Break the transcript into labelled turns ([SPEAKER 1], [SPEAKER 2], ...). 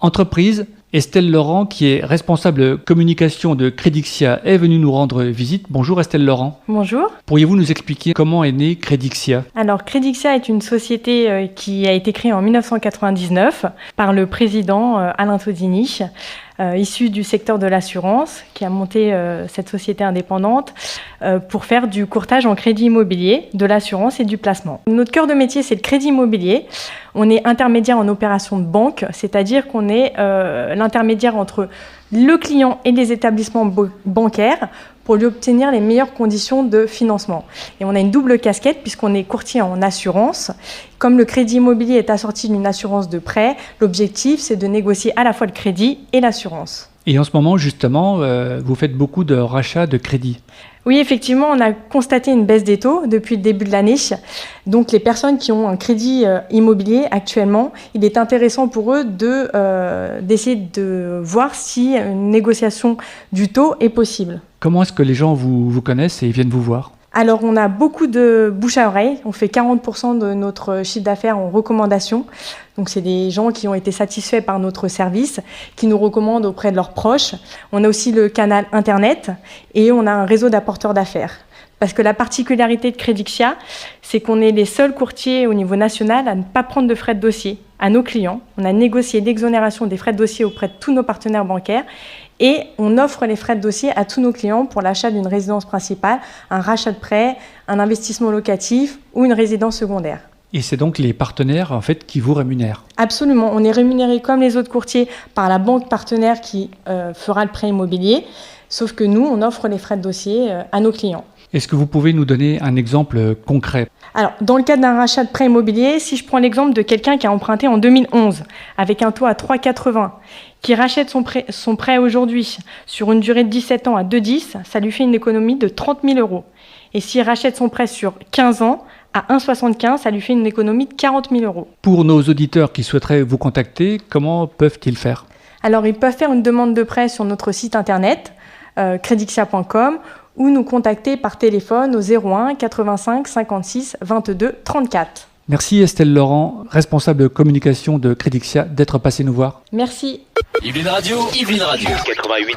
[SPEAKER 1] Entreprise, Estelle Laurent, qui est responsable communication de Credixia, est venue nous rendre visite. Bonjour Estelle Laurent.
[SPEAKER 2] Bonjour.
[SPEAKER 1] Pourriez-vous nous expliquer comment est née Credixia ?
[SPEAKER 2] Alors Credixia est une société qui a été créée en 1999 par le président Alain Todini, issu du secteur de l'assurance, qui a monté cette société indépendante pour faire du courtage en crédit immobilier, de l'assurance et du placement. Notre cœur de métier, c'est le crédit immobilier. On est intermédiaire en opération de banque, c'est-à-dire qu'on est l'intermédiaire entre le client et les établissements bancaires pour lui obtenir les meilleures conditions de financement. Et on a une double casquette puisqu'on est courtier en assurance. Comme le crédit immobilier est assorti d'une assurance de prêt, l'objectif c'est de négocier à la fois le crédit et l'assurance.
[SPEAKER 1] Et en ce moment, justement, vous faites beaucoup de rachats de crédits.
[SPEAKER 2] Oui, effectivement, on a constaté une baisse des taux depuis le début de l'année. Donc, les personnes qui ont un crédit immobilier actuellement, il est intéressant pour eux d'essayer de voir si une négociation du taux est possible.
[SPEAKER 1] Comment est-ce que les gens vous connaissent et viennent vous voir ?
[SPEAKER 2] Alors, on a beaucoup de bouche à oreille. On fait 40% de notre chiffre d'affaires en recommandation. Donc, c'est des gens qui ont été satisfaits par notre service, qui nous recommandent auprès de leurs proches. On a aussi le canal Internet et on a un réseau d'apporteurs d'affaires. Parce que la particularité de Credixia, c'est qu'on est les seuls courtiers au niveau national à ne pas prendre de frais de dossier à nos clients. On a négocié l'exonération des frais de dossier auprès de tous nos partenaires bancaires et on offre les frais de dossier à tous nos clients pour l'achat d'une résidence principale, un rachat de prêt, un investissement locatif ou une résidence secondaire.
[SPEAKER 1] Et c'est donc les partenaires en fait qui vous rémunèrent ?
[SPEAKER 2] Absolument, on est rémunéré comme les autres courtiers par la banque partenaire qui fera le prêt immobilier, sauf que nous, on offre les frais de dossier à nos clients.
[SPEAKER 1] Est-ce que vous pouvez nous donner un exemple concret ?
[SPEAKER 2] Alors, dans le cadre d'un rachat de prêt immobilier, si je prends l'exemple de quelqu'un qui a emprunté en 2011 avec un taux à 3,80, qui rachète son prêt aujourd'hui sur une durée de 17 ans à 2,10, ça lui fait une économie de 30 000 €. Et s'il rachète son prêt sur 15 ans, à 1,75, ça lui fait une économie de 40 000 €.
[SPEAKER 1] Pour nos auditeurs qui souhaiteraient vous contacter, comment peuvent-ils faire ?
[SPEAKER 2] Alors, ils peuvent faire une demande de prêt sur notre site internet, credixia.com, ou nous contacter par téléphone au 01 85 56 22 34.
[SPEAKER 1] Merci Estelle Laurent, responsable de communication de Credixia, d'être passée nous voir.
[SPEAKER 2] Merci.
[SPEAKER 3] Yveline Radio, 88.